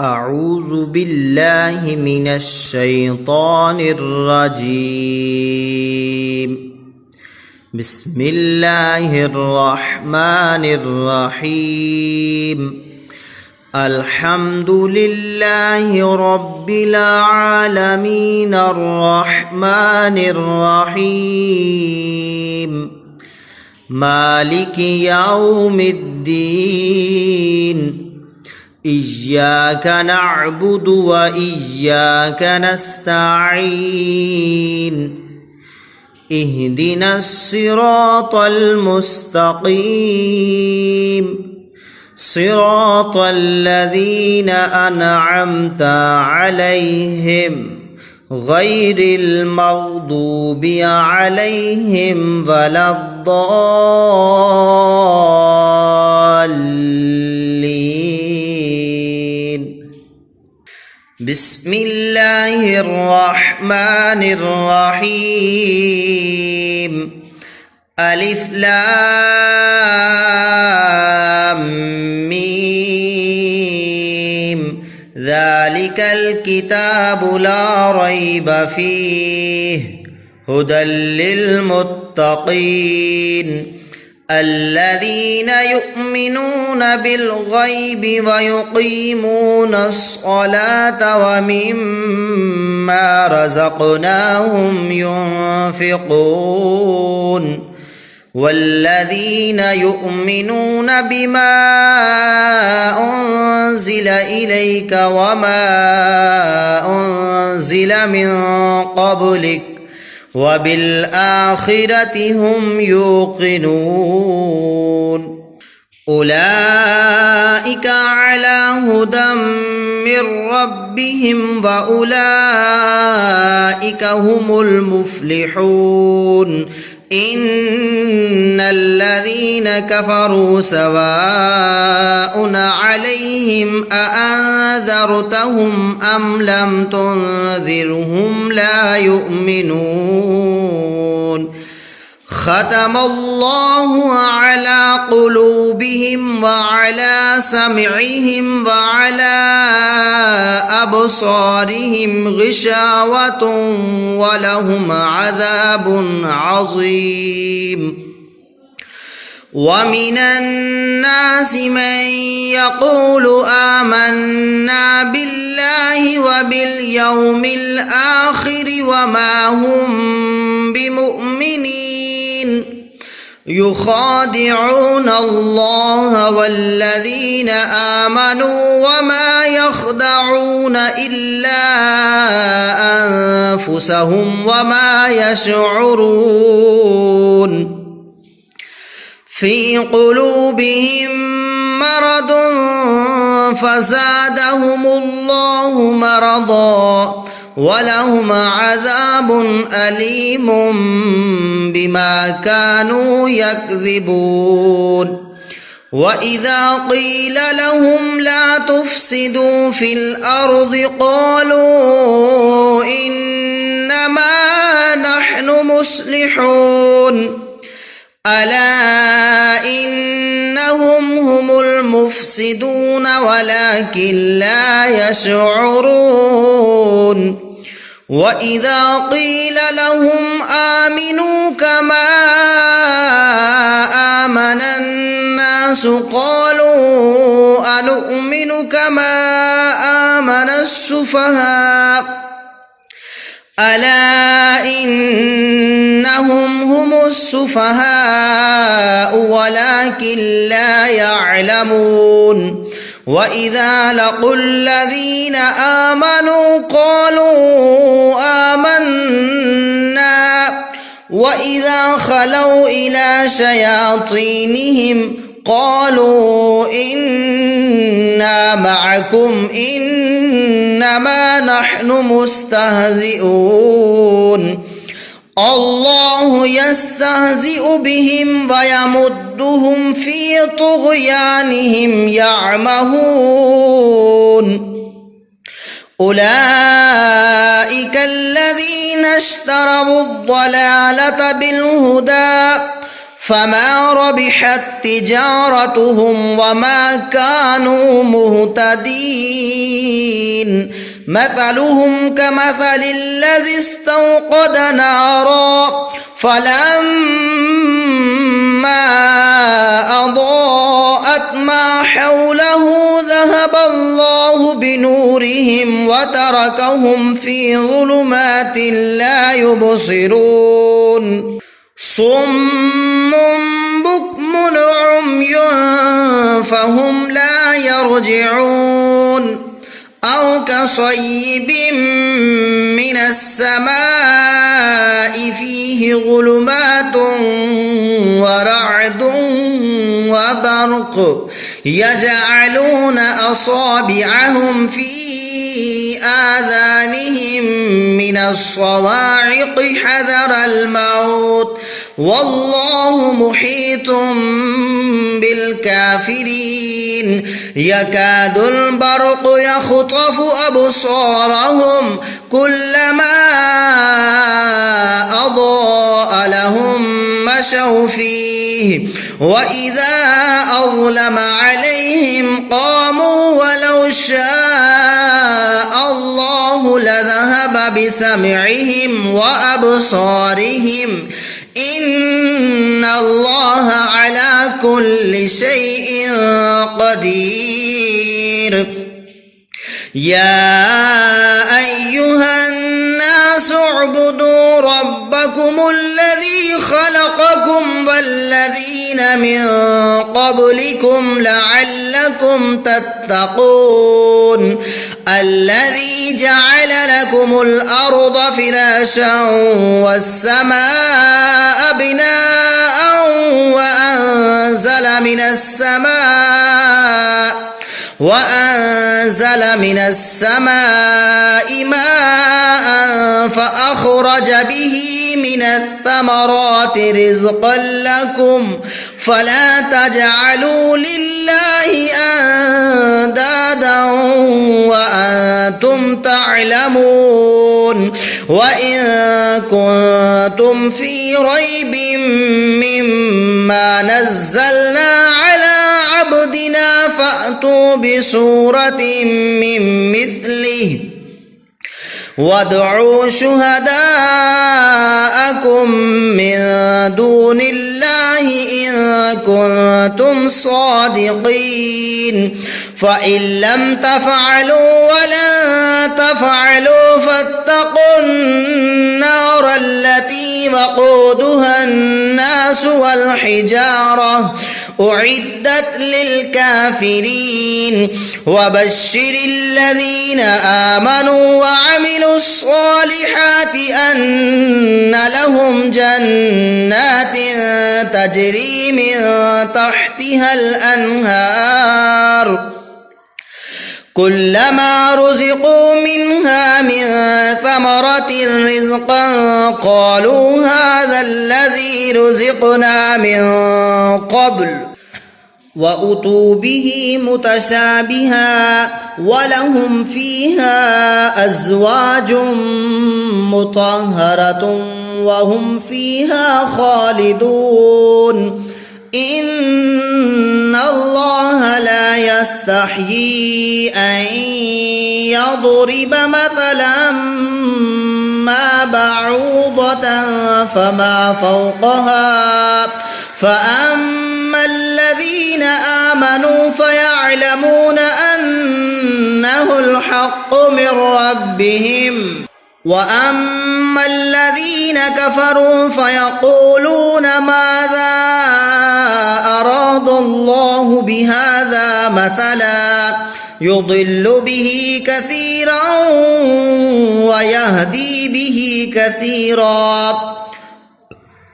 أعوذ بالله من الشيطان الرجيم. بسم الله الرحمن الرحيم. الحمد لله رب العالمين الرحمن الرحيم مالك يوم الدين. إياك نعبد وإياك نستعين. اهدنا الصراط المستقيم صراط الذين أنعمت عليهم غير المغضوب عليهم ولا الضالين. بسم الله الرحمن الرحيم. ألف لام ميم. ذلك الكتاب لا ريب فيه هدى للمتقين الذين يؤمنون بالغيب ويقيمون الصلاة ومما رزقناهم ينفقون والذين يؤمنون بما أنزل إليك وما أنزل من قبلك وبالآخرة هم يوقنون. أولئك على هدى من ربهم وأولئك هم المفلحون. إن الذين كفروا سواء عليهم أأنذرتهم أم لم تنذرهم لا يؤمنون. ختم الله على قلوبهم وعلى سمعهم وعلى أبصارهم غشاوة ولهم عذاب عظيم. ومن الناس من يقول آمنا بالله وباليوم الآخر وما هم بمؤمنين يخادعون الله والذين آمنوا وما يخدعون إلا أنفسهم وما يشعرون. في قلوبهم مرض فزادهم الله مرضا ولهم عذاب أليم بما كانوا يكذبون. وإذا قيل لهم لا تفسدوا في الأرض قالوا إنما نحن مصلحون. ألا إنهم هم المفسدون ولكن لا يشعرون. وإذا قيل لهم آمنوا كما آمن الناس قالوا أنؤمن كما آمن السفهاء. ألا إنهم هم السفهاء ولكن لا يعلمون. وإذا لقوا الذين آمنوا قالوا آمنا وإذا خلوا إلى شياطينهم قالوا إنا معكم إنما نحن مستهزئون. الله يستهزئ بهم ويمدهم في طغيانهم يعمهون. أولئك الذين اشتروا الضلالة بالهدى فما ربحت تجارتهم وما كانوا مهتدين مثلهم كمثل الذي استوقد نارا فلما أضاءت ما حوله ذهب الله بنورهم وتركهم في ظلمات لا يبصرون صم بكم عمي فهم لا يرجعون أو كصيب من السماء فيه ظلمات ورعد وبرق يجعلون أصابعهم في آذانهم من الصواعق حذر الموت والله محيط بالكافرين يكاد البرق يخطف أبصارهم كلما أضاء لهم مشوا فيه وإذا أظلم عليهم قاموا ولو شاء الله لذهب بسمعهم وأبصارهم إن الله على كل شيء قدير يا أيها الناس اعبدوا ربكم الذي خلقكم والذين من قبلكم لعلكم تتقون الذي جعل لكم الأرض فراشا والسماء بناء وأنزل من السماء ماء فأخرج به من الثمرات رزقا لكم فلا تجعلوا لله أندادا وأنتم تعلمون وإن كنتم في ريب مما نزلنا على عبدنا فأتوا بسورة من مثله وادعوا شهداءكم من دون الله إن كنتم صادقين فإن لم تفعلوا ولن تفعلوا فاتقوا النار التي وقودها الناس والحجارة أعدت للكافرين وبشر الذين آمنوا وعملوا الصالحات أن لهم جنات تجري من تحتها الأنهار كلما رزقوا منها من ثمرة رزقا قالوا هذا الذي رزقنا من قبل وأتوا به متشابها ولهم فيها أزواج مطهرة وهم فيها خالدون إن الله لا يستحيي أن يضرب مثلا ما بعوضة فما فوقها فأما الذين آمنوا فيعلمون أنه الحق من ربهم وأما الذين كفروا فيقولون ماذا أراد الله بهذا مثلا يضل به كثيرا ويهدي به كثيرا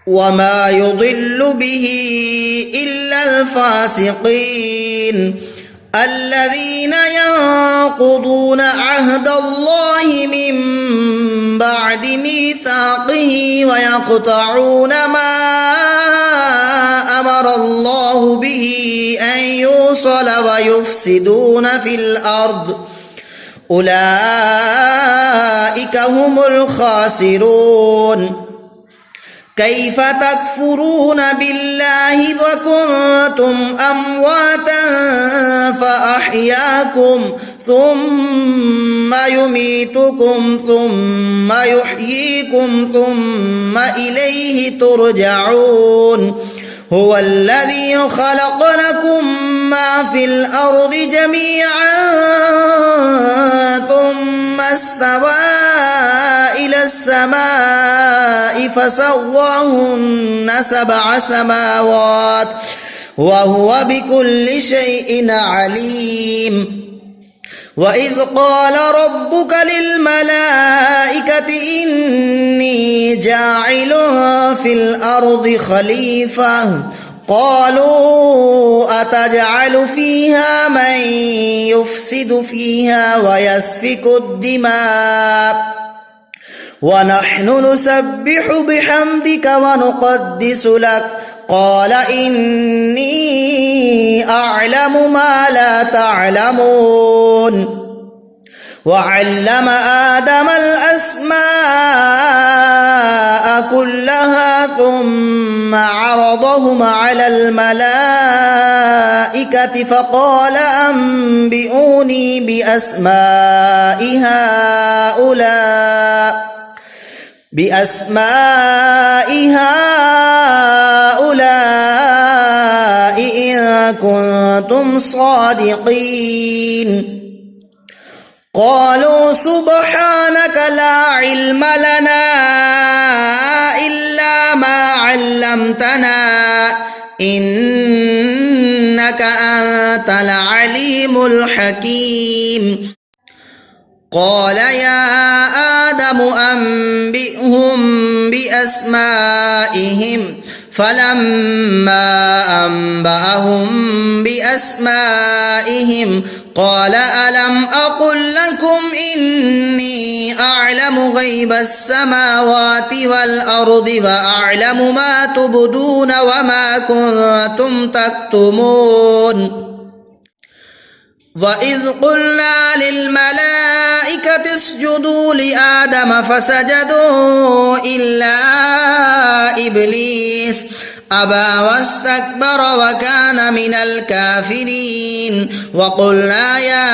وما يضل به إلا الفاسقين الذين ينقضون عهد الله من بعد ميثاقه ويقطعون ما أمر الله به أن يوصل ويفسدون في الأرض أولئك هم الخاسرون كيف تكفرون بالله وكنتم أمواتا فأحياكم ثم يميتكم ثم يحييكم ثم إليه ترجعون هو الذي خلق لكم ما في الأرض جميعا ثم استوى إلى السماء فسواهن 7 سماوات وهو بكل شيء عليم وإذ قال ربك للملائكة إني جاعل في الأرض خليفة قالوا أتجعل فيها من يفسد فيها ويسفك الدماء ونحن نسبح بحمدك ونقدس لك قال إني أعلم ما لا تعلمون وعلم آدم الأسماء كلها ثم عرضهم على الملائكة فقال أنبئوني بأسماء هؤلاء إن كنتم صادقين قالوا سبحانك لا علم لنا إلا ما علمتنا إنك أنت العليم الحكيم قال يا آدم أنبئهم بأسمائهم فلما أنبأهم بأسمائهم قال ألم أقل لكم إني أعلم غيب السماوات والأرض وأعلم ما تبدون وما كنتم تكتمون وإذ قلنا للملائكة اسجدوا لآدم فسجدوا إلا إبليس أبى واستكبر وكان من الكافرين وقلنا يا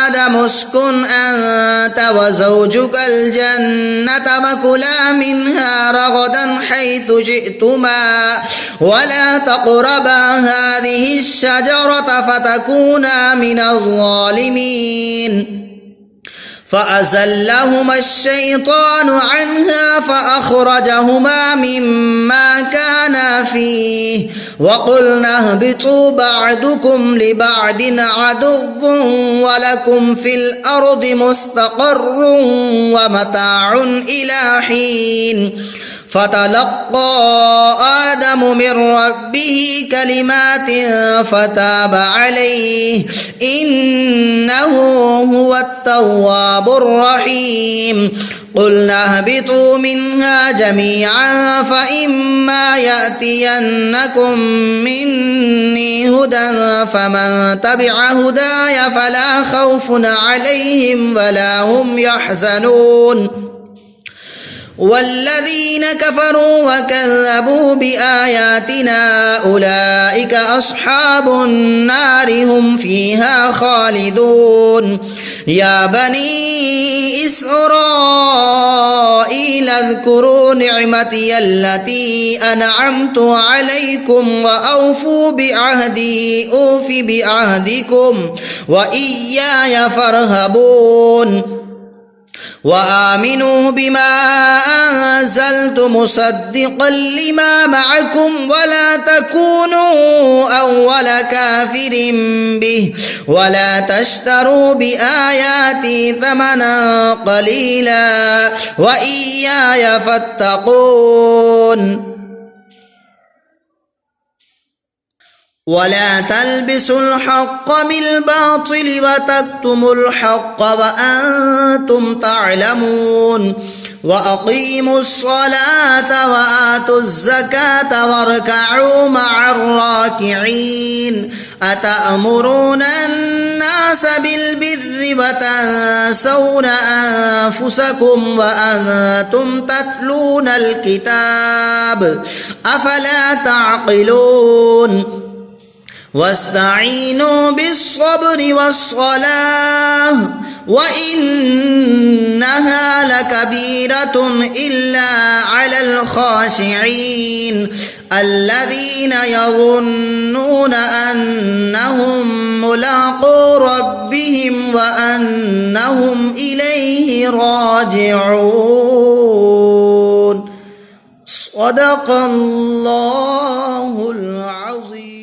آدم اسكن أنت وزوجك الجنة وكلا منها رغدا حيث شئتما ولا تقربا هذه الشجرة فتكونا من الظالمين فأزلهما الشيطان عنها فأخرجهما مما كانا فيه وقلنا اهبطوا بعضكم لبعض عدو ولكم في الأرض مستقر ومتاع إلى حين فتلقى آدم من ربه كلمات فتاب عليه إنه هو التواب الرحيم قلنا اهبطوا منها جميعا فإما يأتينكم مني هدى فمن تبع هداي فلا خوف عليهم ولا هم يحزنون والذين كفروا وكذبوا بآياتنا أولئك أصحاب النار هم فيها خالدون يا بني إسرائيل اذكروا نعمتي التي أنعمت عليكم وأوفوا بعهدي أوف بعهدكم وإياي فارهبون وآمنوا بما أنزلت مصدقا لما معكم ولا تكونوا أول كافر به ولا تشتروا بآياتي ثمنا قليلا وإياي فاتقون ولا تلبسوا الحق بالباطل وتكتموا الحق وأنتم تعلمون وأقيموا الصلاة وآتوا الزكاة واركعوا مع الراكعين أتأمرون الناس بالبر وتنسون أنفسكم وأنتم تتلون الكتاب أفلا تعقلون واستعينوا بالصبر والصلاة وإنها لكبيرة إلا على الخاشعين الذين يظنون أنهم ملاقو ربهم وأنهم إليه راجعون. صدق الله العظيم.